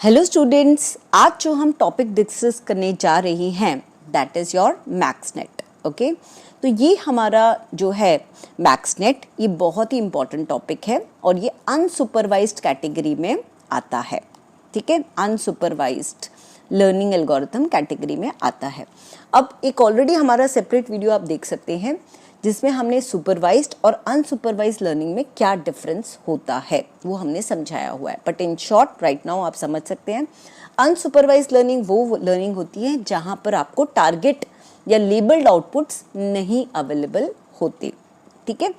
Hello students, आज जो हम टॉपिक डिस्कस करने जा रहे हैं दैट इज़ योर मैक्सनेट। ओके, तो ये हमारा जो है मैक्सनेट, ये बहुत ही इम्पॉर्टेंट टॉपिक है और ये अनसुपरवाइज्ड कैटेगरी में आता है। ठीक है, अनसुपरवाइज्ड लर्निंग एल्गोरिथम कैटेगरी में आता है। अब एक ऑलरेडी हमारा सेपरेट वीडियो आप देख सकते हैं जिसमें हमने सुपरवाइज्ड और अनसुपरवाइज्ड लर्निंग में क्या डिफरेंस होता है वो हमने समझाया हुआ है। But in short right now आप समझ सकते हैं, अनसुपरवाइज्ड लर्निंग वो लर्निंग होती है जहां पर आपको टारगेट या लेबल्ड आउटपुट्स नहीं अवेलेबल होते। ठीक है,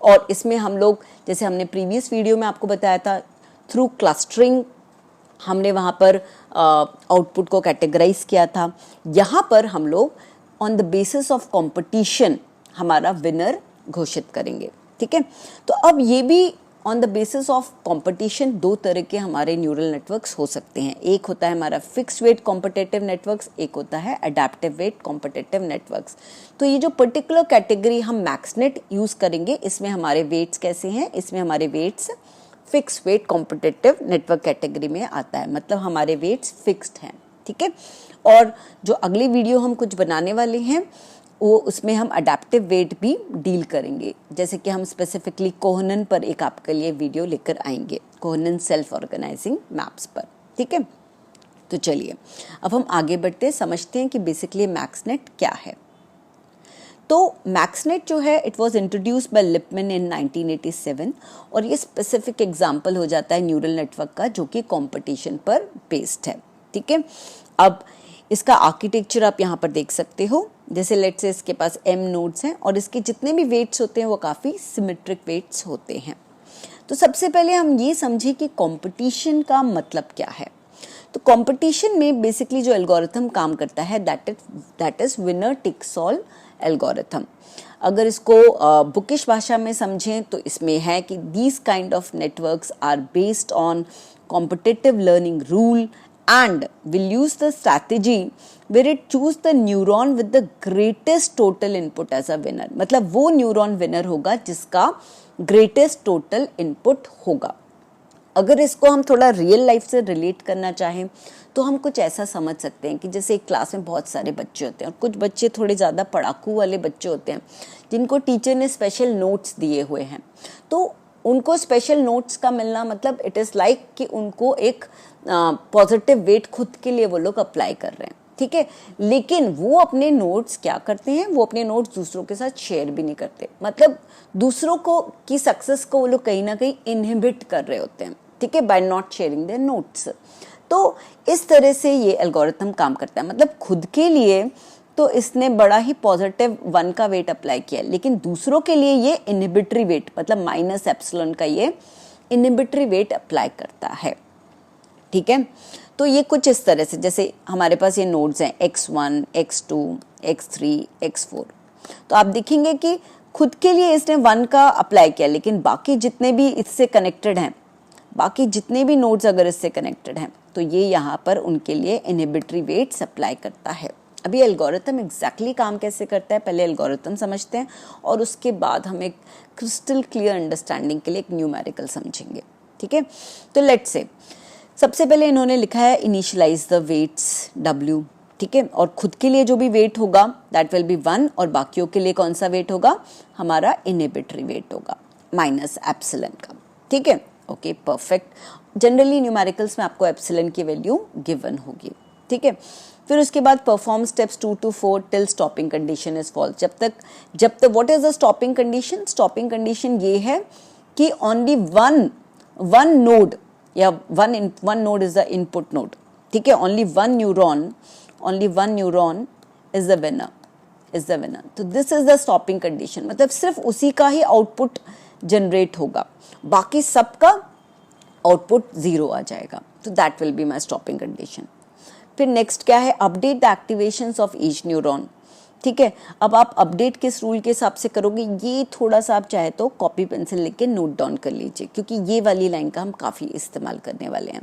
और इसमें हम लोग, जैसे हमने प्रीवियस वीडियो में आपको बताया था, थ्रू क्लस्टरिंग हमने वहाँ पर आउटपुट को कैटेगराइज किया था। यहाँ पर हम लोग on the basis of competition हमारा विनर घोषित करेंगे। ठीक है, तो अब ये भी on the basis of competition दो तरह के हमारे न्यूरल नेटवर्क्स हो सकते हैं। एक होता है हमारा फिक्स वेट कॉम्पिटिटिव नेटवर्क्स, एक होता है अडेप्टिव वेट कॉम्पिटिटिव नेटवर्क्स। तो ये जो पर्टिकुलर कैटेगरी हम मैक्सनेट यूज करेंगे, इसमें हमारे वेट्स कैसे हैं, इसमें हमारे weights fix weight competitive network category में आता है, मतलब हमारे वेट्स फिक्स्ड हैं। ठीक है, और जो अगली वीडियो हम कुछ बनाने वाले हैं वो उसमें हम अडेप्टिव वेट भी डील करेंगे, जैसे कि हम स्पेसिफिकली कोहनन पर एक आपके लिए वीडियो लेकर आएंगे, कोहनन सेल्फ ऑर्गेनाइजिंग मैप्स पर। ठीक है, तो चलिए अब हम आगे बढ़ते हैं, समझते हैं कि बेसिकली मैक्सनेट क्या है। तो मैक्सनेट जो है it was introduced by Lippmann in 1987 और ये स्पेसिफिक एग्जांपल हो जाता है न्यूरल नेटवर्क का जो कि कंपटीशन पर बेस्ड है। ठीक है, अब इसका आर्किटेक्चर आप यहाँ पर देख सकते हो। जैसे लेट्स से इसके पास m नोड्स हैं और इसके जितने भी वेट्स होते हैं वो काफ़ी सिमेट्रिक वेट्स होते हैं। तो सबसे पहले हम ये समझें कि कंपटीशन का मतलब क्या है। तो कंपटीशन में बेसिकली जो एल्गोरिथम काम करता है that is winner takes all algorithm. अगर इसको बुकिश भाषा में समझें तो इसमें है कि these kind of networks are based on competitive learning rule and will use the strategy where it choose the neuron with the greatest total input as a winner। मतलब वो न्यूरॉन विनर होगा जिसका greatest total input होगा। अगर इसको हम थोड़ा real life से रिलेट करना चाहें तो हम कुछ ऐसा समझ सकते हैं कि जैसे एक क्लास में बहुत सारे बच्चे होते हैं और कुछ बच्चे थोड़े ज़्यादा पढ़ाकू वाले बच्चे होते हैं जिनको टीचर ने स्पेशल नोट्स दिए हुए हैं। तो उनको स्पेशल नोट्स का मिलना मतलब इट इज़ लाइक कि उनको एक पॉजिटिव वेट खुद के लिए वो लोग अप्लाई कर रहे हैं। ठीक है, लेकिन वो अपने नोट्स क्या करते हैं, वो अपने नोट्स दूसरों के साथ शेयर भी नहीं करते, मतलब दूसरों को की सक्सेस को वो लोग कहीं ना कहीं इनहिबिट कर रहे होते हैं। ठीक है, by not sharing their notes. तो इस तरह से ये एल्गोरिथम काम करता है, मतलब खुद के लिए तो इसने बड़ा ही पॉजिटिव 1 का वेट अप्लाई किया, लेकिन दूसरों के लिए ये इनहिबिटरी वेट मतलब माइनस एप्सिलॉन का ये इनहिबिटरी वेट अप्लाई करता है। ठीक है, तो ये कुछ इस तरह से, जैसे हमारे पास ये नोड्स हैं x1, x2, x3, x4। तो आप देखेंगे कि खुद के लिए इसने 1 का अप्लाई किया, लेकिन बाकी जितने भी इससे कनेक्टेड हैं, बाकी जितने भी नोड्स अगर इससे कनेक्टेड हैं तो ये यहाँ पर उनके लिए इनहिबिटरी वेट्स अप्लाई करता है। अभी एल्गोरिथम एग्जैक्टली काम कैसे करता है, पहले एल्गोरिथम समझते हैं और उसके बाद हम एक क्रिस्टल क्लियर अंडरस्टैंडिंग के लिए एक न्यूमेरिकल समझेंगे। ठीक है, तो लेट्स से सबसे पहले इन्होंने लिखा है इनिशियलाइज द वेट्स W। ठीक है, और खुद के लिए जो भी वेट होगा दैट विल बी 1 और बाकियों के लिए कौन सा वेट होगा, हमारा इनहिबिटरी वेट होगा माइनस एप्सिलॉन का। ठीक है, ओके परफेक्ट। जनरली न्यूमेरिकल्स में आपको एप्सिलॉन की वैल्यू गिवन होगी। ठीक है, फिर उसके बाद perform steps 2 to 4 till stopping condition is false. जब तक what is the stopping condition, stopping condition ये है कि ओनली वन नोड या one node is the input node. ठीक है, only one neuron is the winner. तो this is the stopping condition, मतलब सिर्फ उसी का ही आउटपुट जनरेट होगा, बाकी सबका आउटपुट 0 आ जाएगा। तो that will be my stopping condition. फिर नेक्स्ट क्या है, update the activations of each neuron. ठीक है, अब आप अपडेट किस रूल के हिसाब से करोगे, ये थोड़ा सा आप चाहे तो कॉपी पेंसिल लेके नोट डाउन कर लीजिए, क्योंकि ये वाली लाइन का हम काफ़ी इस्तेमाल करने वाले हैं।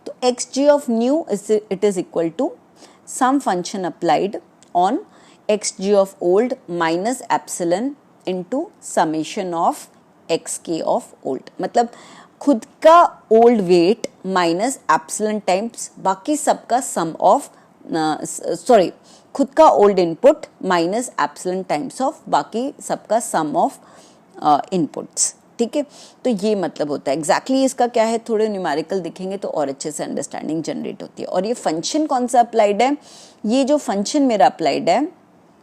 तो xg of new it is equal to sum function applied on xg of old minus epsilon into summation of xk of old. मतलब खुद का old weight minus epsilon times बाकी सबका सम ऑफ, सॉरी, खुद का old input minus epsilon times of बाकी सबका sum of inputs. ठीक है, तो ये मतलब होता है एग्जैक्टली इसका क्या है, थोड़े न्यूमेरिकल दिखेंगे तो और अच्छे से अंडरस्टैंडिंग जनरेट होती है। और ये फंक्शन कौन सा अप्लाइड है, ये जो फंक्शन मेरा अप्लाइड है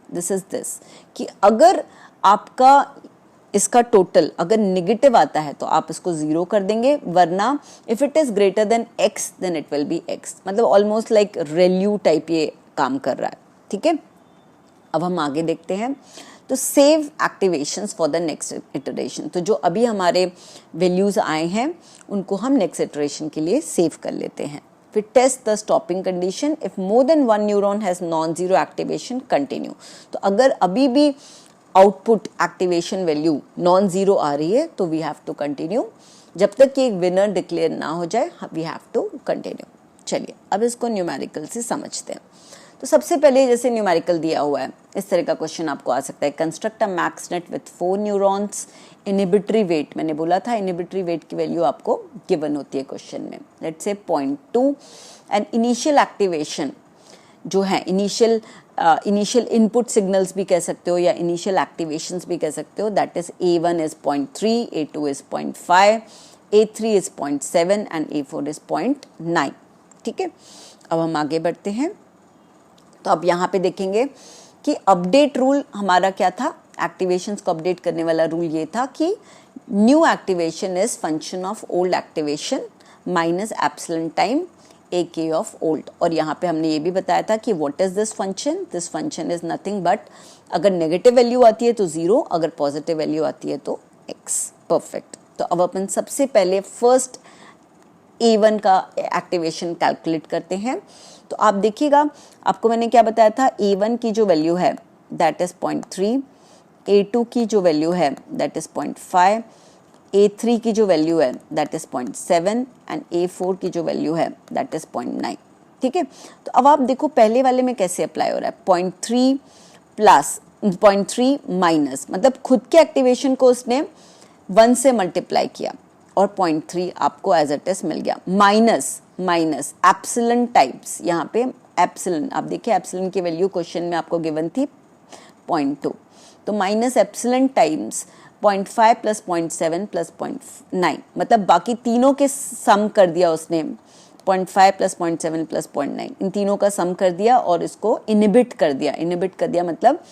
दिस इज दिस, कि अगर आपका इसका टोटल अगर नेगेटिव आता है तो आप इसको जीरो कर देंगे, वरना if it is greater than X then it will be X, मतलब ऑलमोस्ट लाइक रेल्यू टाइप ये काम कर रहा है। ठीक है, अब हम आगे देखते हैं। तो save activations for the next iteration, तो जो अभी हमारे वैल्यूज आए हैं उनको हम नेक्स्ट इटरेशन के लिए सेव कर लेते हैं। फिर test the stopping condition, if more than one neuron has non zero activation continue, तो अगर अभी भी output activation value non zero आ रही है तो वी हैव टू कंटिन्यू, जब तक कि एक विनर डिक्लेयर ना हो जाए वी हैव टू कंटिन्यू। चलिए अब इसको न्यूमेरिकल से समझते हैं। तो सबसे पहले जैसे न्यूमेरिकल दिया हुआ है इस तरह का क्वेश्चन आपको आ सकता है, construct a max net with 4 neurons, inhibitory weight, मैंने बोला था इनहिबिटरी वेट की वैल्यू आपको गिवन होती है क्वेश्चन में, let's say 0.2, and initial activation जो है इनिशियल इनपुट सिग्नल्स भी कह सकते हो या इनिशियल एक्टिवेशंस भी कह सकते हो, that is A1 is 0.3, A2 is 0.5, A3 is 0.7 and A4 is 0.9। ठीक है, अब हम आगे बढ़ते हैं। तो अब यहाँ पे देखेंगे कि अपडेट रूल हमारा क्या था, एक्टिवेशंस को अपडेट करने वाला रूल ये था कि new activation is function of old activation minus epsilon time AK of old. और यहाँ पे हमने ये भी बताया था कि what is this function is nothing but अगर नेगेटिव वैल्यू आती है तो 0, अगर पॉजिटिव वैल्यू आती है तो x। परफेक्ट, तो अब अपन सबसे पहले फर्स्ट A1 का एक्टिवेशन कैलकुलेट करते हैं। तो आप देखिएगा, आपको मैंने क्या बताया था, A1 की जो वैल्यू है दैट इज 0.3, A2 की जो वैल्यू है दैट इज 0.5, A3 की जो वैल्यू है दैट इज 0.7 एंड A4 की जो वैल्यू है दैट इज 0.9। ठीक है, तो अब आप देखो पहले वाले में कैसे अप्लाई हो रहा है, 0.3 प्लस 0.3 माइनस, मतलब खुद के एक्टिवेशन को उसने 1 से मल्टीप्लाई किया और 0.3 आपको एज इट इज मिल गया, माइनस एप्सिलॉन टाइप्स, यहाँ पे एप्सिलॉन आप देखिए एप्सिलॉन की वैल्यू क्वेश्चन में आपको गिवन थी 0.2, तो minus epsilon times 0.5 plus 0.7 plus 0.9, मतलब बाकी तीनों के सम कर दिया उसने, 0.5 प्लस 0.7 प्लस 0.9, इन तीनों का सम कर दिया और इसको इनहिबिट कर दिया मतलब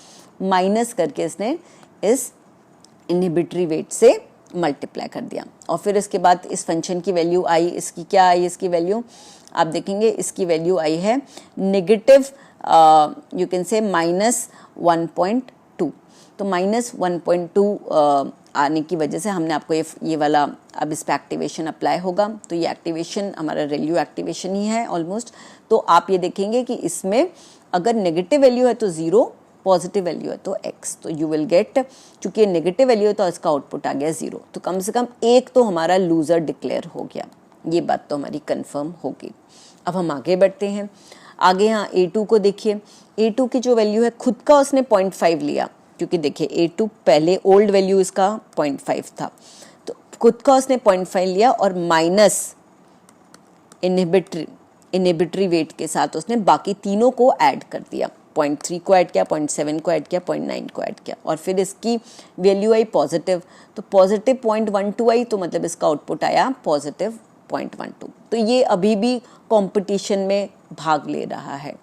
माइनस करके इसने इस इनहिबिटरी वेट से मल्टीप्लाई कर दिया। और फिर इसके बाद इस फंक्शन की वैल्यू आई, इसकी क्या आई, इसकी वैल्यू आप देखेंगे, इसकी वैल्यू आई है नेगेटिव यू कैन से -1.2, तो -1.2 आने की वजह से हमने आपको ये वाला अब इस पर एक्टिवेशन अप्लाई होगा, तो ये एक्टिवेशन हमारा रेल्यू एक्टिवेशन ही है ऑलमोस्ट। तो आप ये देखेंगे कि इसमें अगर नेगेटिव वैल्यू है तो 0, पॉजिटिव वैल्यू है तो x, तो यू विल गेट, चूंकि नेगेटिव वैल्यू है तो इसका आउटपुट आ गया 0, तो कम से कम एक तो हमारा लूजर डिक्लेयर हो गया, ये बात तो हमारी कंफर्म होगी। अब हम आगे बढ़ते हैं, आगे यहाँ A2 को देखिए, A2 की जो वैल्यू है खुद का उसने 0.5 लिया, क्योंकि देखिए A2 पहले ओल्ड वैल्यू इसका 0.5 था, तो खुद का उसने 0.5 लिया और माइनस इनहिबिटरी वेट के साथ उसने बाकी तीनों को ऐड कर दिया, 0.3 को ऐड किया, 0.7 को ऐड किया, 0.9 को ऐड किया, और फिर इसकी वैल्यू आई पॉजिटिव, तो पॉजिटिव 0.12 आई, तो मतलब इसका आउटपुट आया पॉजिटिव 0.12, तो ये अभी भी कंपटीशन में भाग ले रहा है।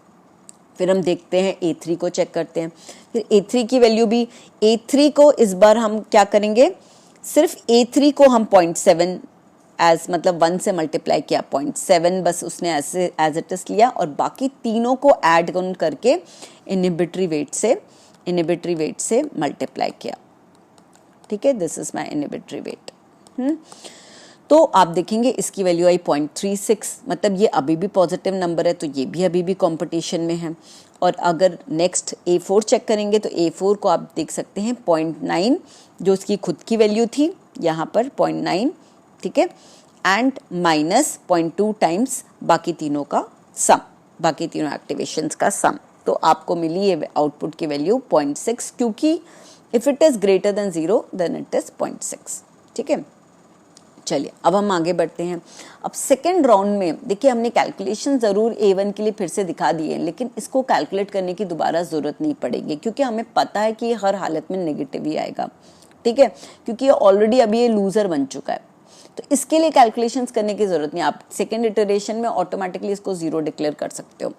फिर हम देखते हैं A3 को चेक करते हैं, फिर A3 की वैल्यू भी, A3 को इस बार हम क्या करेंगे, सिर्फ A3 को हम 0.7 एज मतलब 1 से मल्टीप्लाई किया, 0.7 बस उसने ऐसे एज इट इज लिया और बाकी तीनों को ऐड ऑन करके इनहिबिटरी वेट से मल्टीप्लाई किया। ठीक है, this is my inhibitory weight. तो आप देखेंगे इसकी वैल्यू आई 0.36, मतलब ये अभी भी पॉजिटिव नंबर है, तो ये भी अभी भी कंपटीशन में है। और अगर नेक्स्ट A4 चेक करेंगे तो A4 को आप देख सकते हैं 0.9 जो उसकी खुद की वैल्यू थी, यहाँ पर 0.9, ठीक है, एंड माइनस 0.2 टाइम्स बाकी तीनों का सम, बाकी तीनों एक्टिवेशंस का सम, तो आपको मिली ये आउटपुट की वैल्यू 0.6, क्योंकि if it is greater than 0 then it is 0.6। ठीक है, चलिए अब हम आगे बढ़ते हैं। अब सेकेंड राउंड में देखिए हमने कैलकुलेशन ज़रूर A1 के लिए फिर से दिखा दिए हैं, लेकिन इसको कैलकुलेट करने की दोबारा ज़रूरत नहीं पड़ेगी क्योंकि हमें पता है कि ये हर हालत में नेगेटिव ही आएगा, ठीक है, क्योंकि ये ऑलरेडी अभी ये लूज़र बन चुका है। तो इसके लिए कैलकुलेशंस करने की ज़रूरत नहीं, आप सेकेंड इटरेशन में ऑटोमेटिकली इसको 0 डिक्लेयर कर सकते हो।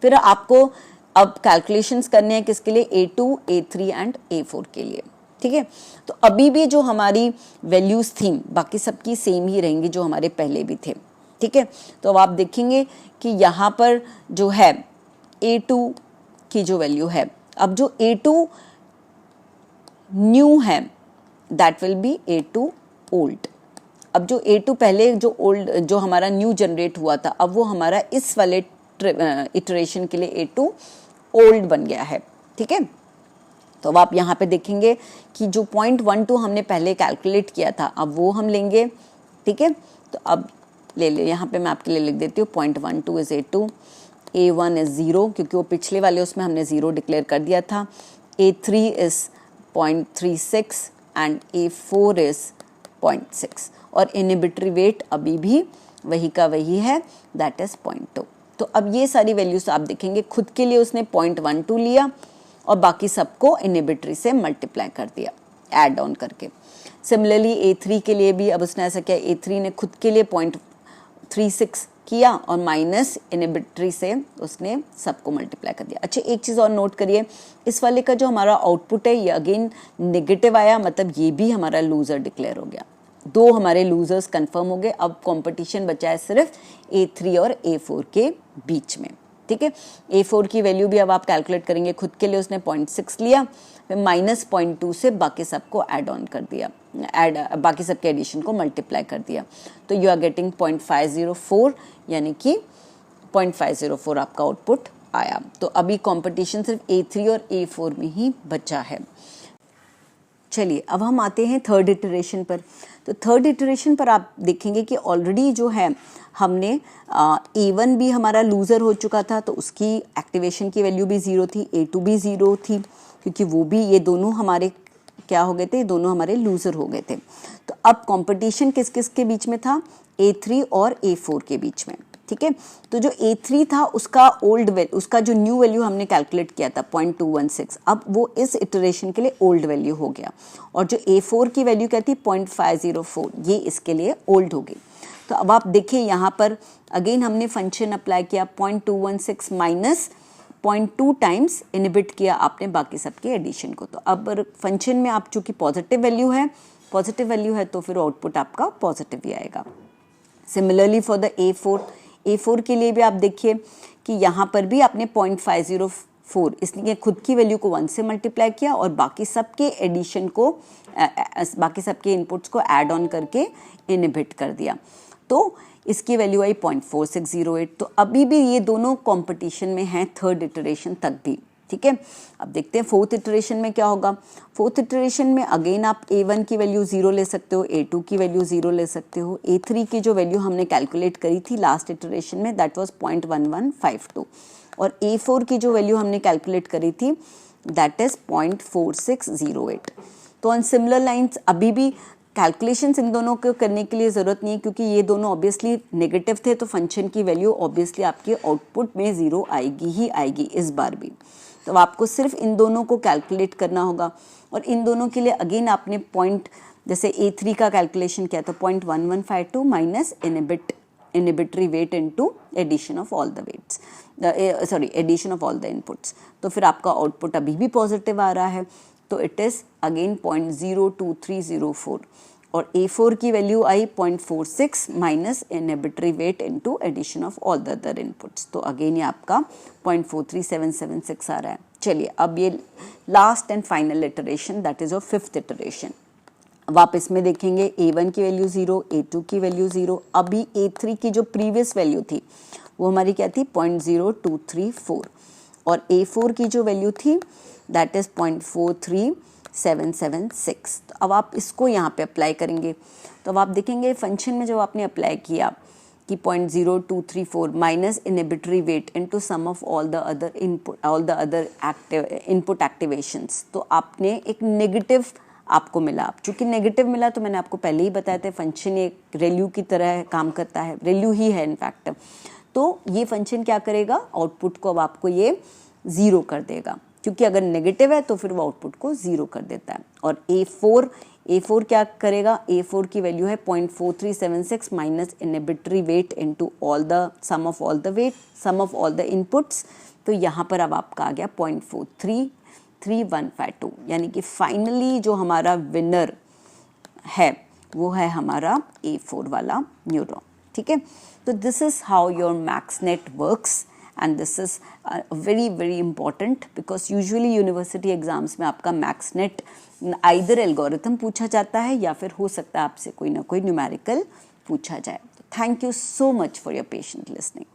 फिर आपको अब कैलकुलेशंस करने हैं किसके लिए, A2, A3 एंड A4 के लिए, ठीक है। तो अभी भी जो हमारी वैल्यूज थी बाकी सबकी सेम ही रहेंगी जो हमारे पहले भी थे, ठीक है। तो अब आप देखेंगे कि यहाँ पर जो है A2 की जो वैल्यू है, अब जो A2 न्यू है that will B A2 old. अब जो A2 पहले जो ओल्ड जो हमारा न्यू जनरेट हुआ था, अब वो हमारा इस वाले इटरेशन के लिए A2 ओल्ड बन गया है, ठीक है। तो अब आप यहाँ पे देखेंगे कि जो 0.12 हमने पहले कैलकुलेट किया था अब वो हम लेंगे, ठीक है। तो अब ले यहाँ पे मैं आपके लिए लिख देती हूँ 0.12 इज A2, A1 इज 0 क्योंकि वो पिछले वाले उसमें हमने 0 डिक्लेयर कर दिया था, A3 is 0.36 and A4 is 0.6 और इनहिबिटरी वेट अभी भी वही का वही है दैट इज 0.2। तो अब ये सारी वैल्यूज आप देखेंगे खुद के लिए उसने 0.12 लिया और बाकी सबको इनहिबिटरी से मल्टीप्लाई कर दिया ऐड ऑन करके। सिमिलरली A3 के लिए भी अब उसने ऐसा किया, A3 ने खुद के लिए 0.36 किया और माइनस इनहिबिटरी से उसने सबको मल्टीप्लाई कर दिया। अच्छा एक चीज़ और नोट करिए, इस वाले का जो हमारा आउटपुट है ये अगेन नेगेटिव आया, मतलब ये भी हमारा लूजर डिक्लेयर हो गया। दो हमारे लूजर्स कंफर्म हो गए। अब कंपटीशन बचा है सिर्फ A3 और A4 के बीच में, ठीक है। A4 की वैल्यू भी अब आप कैलकुलेट करेंगे, खुद के लिए उसने 0.6 लिया, फिर माइनस 0.2 से बाकी सबको ऐड ऑन कर दिया, बाकी सबके एडिशन को मल्टीप्लाई कर दिया। तो यू आर गेटिंग 0.504 यानी कि 0.504 आपका आउटपुट आया। तो अभी कंपटीशन सिर्फ A3 और A4 में ही बचा है। चलिए अब हम आते हैं थर्ड इटरेशन पर। तो थर्ड इटरेशन पर आप देखेंगे कि ऑलरेडी जो है हमने A1 भी हमारा लूज़र हो चुका था तो उसकी एक्टिवेशन की वैल्यू भी 0 थी, A2 भी 0 थी क्योंकि वो भी ये दोनों हमारे क्या हो गए थे, दोनों हमारे लूज़र हो गए थे। तो अब कंपटीशन किस किस के बीच में था, A3 और A4 के बीच में, ठीक है। तो जो A3 था उसका उसका जो न्यू वैल्यू हमने कैलकुलेट किया था 0.216, अब वो इस इटरेशन के लिए ओल्ड वैल्यू हो गया और जो A4 की वैल्यू क्या थी 0.504, ये इसके लिए ओल्ड हो गई। तो अब आप देखिए यहाँ पर अगेन हमने फंक्शन अप्लाई किया 0.216 माइनस 0.2 टाइम्स इनहिबिट किया आपने बाकी सबके एडिशन को। तो अब फंक्शन में आप चूंकि पॉजिटिव वैल्यू है तो फिर आउटपुट आपका पॉजिटिव ही आएगा। सिमिलरली फॉर द A4 के लिए भी आप देखिए कि यहाँ पर भी आपने 0.504 इसलिए खुद की वैल्यू को 1 से मल्टीप्लाई किया और बाकी सबके एडिशन को बाकी सबके इनपुट्स को ऐड ऑन करके इनहिबिट कर दिया। तो इसकी वैल्यू आई 0.4608। तो अभी भी ये दोनों कंपटीशन में हैं थर्ड इटरेशन तक भी, ठीक है। अब देखते हैं फोर्थ इटरेशन में क्या होगा। फोर्थ इटरेशन में अगेन आप A1 की वैल्यू 0 ले सकते हो, A2 की वैल्यू 0 ले सकते हो, A3 की जो वैल्यू हमने कैलकुलेट करी थी लास्ट इटरेशन में दैट वाज 0.1152 और A4 की जो वैल्यू हमने कैलकुलेट करी थी दैट इज 0.4608। तो ऑन सिमिलर लाइन्स अभी भी कैलकुलेशंस इन दोनों को करने के लिए ज़रूरत नहीं है क्योंकि ये दोनों ऑब्वियसली नेगेटिव थे तो फंक्शन की वैल्यू ऑब्वियसली आपके आउटपुट में 0 आएगी ही आएगी इस बार भी। तो आपको सिर्फ इन दोनों को कैलकुलेट करना होगा और इन दोनों के लिए अगेन आपने पॉइंट जैसे A3 का कैलकुलेशन किया था 0.1152 minus inhibitory weight into addition of all the weights addition of all the inputs. तो फिर आपका आउटपुट अभी भी पॉजिटिव आ रहा है तो इट इज़ अगेन 0.02304 और A4 की वैल्यू आई 0.46 minus inhibitory weight into addition of all the other inputs. तो अगेन ये आपका 0.43776 आ रहा है। चलिए अब ये last and final iteration that is of fifth iteration. अब आप इसमें देखेंगे A1 की वैल्यू 0, A2 की वैल्यू 0, अभी A3 की जो प्रीवियस वैल्यू थी वो हमारी क्या थी 0.0234 और A4 की जो वैल्यू थी दैट इज 0.43776। तो अब आप इसको यहाँ पे अप्लाई करेंगे तो अब आप देखेंगे फंक्शन में जब आपने अप्लाई किया कि 0.0234 minus inhibitory weight into sum of all the other input activations, तो आपने एक नेगेटिव आपको मिला। चूंकि नेगेटिव मिला तो मैंने आपको पहले ही बताया था फंक्शन एक रेल्यू की तरह काम करता है, रेल्यू ही है इनफैक्ट। तो ये फंक्शन क्या करेगा, आउटपुट को अब आपको ये 0 कर देगा, क्योंकि अगर नेगेटिव है तो फिर वो आउटपुट को 0 कर देता है। और A4 क्या करेगा, A4 की वैल्यू है 0.4376 minus inhibitory weight into all the sum of all the weight, sum of all the inputs. तो यहाँ पर अब आपका आ गया 0.4335152, यानी कि फाइनली जो हमारा विनर है वो है हमारा A4 वाला न्यूरॉन। ठीक है, तो this is how your Maxnet works and this is very very important because usually university exams में आपका मैक्सनेट आइदर एल्गोरिथम पूछा जाता है या फिर हो सकता है आपसे कोई ना कोई न्यूमेरिकल पूछा जाए। Thank you so much for your patient listening.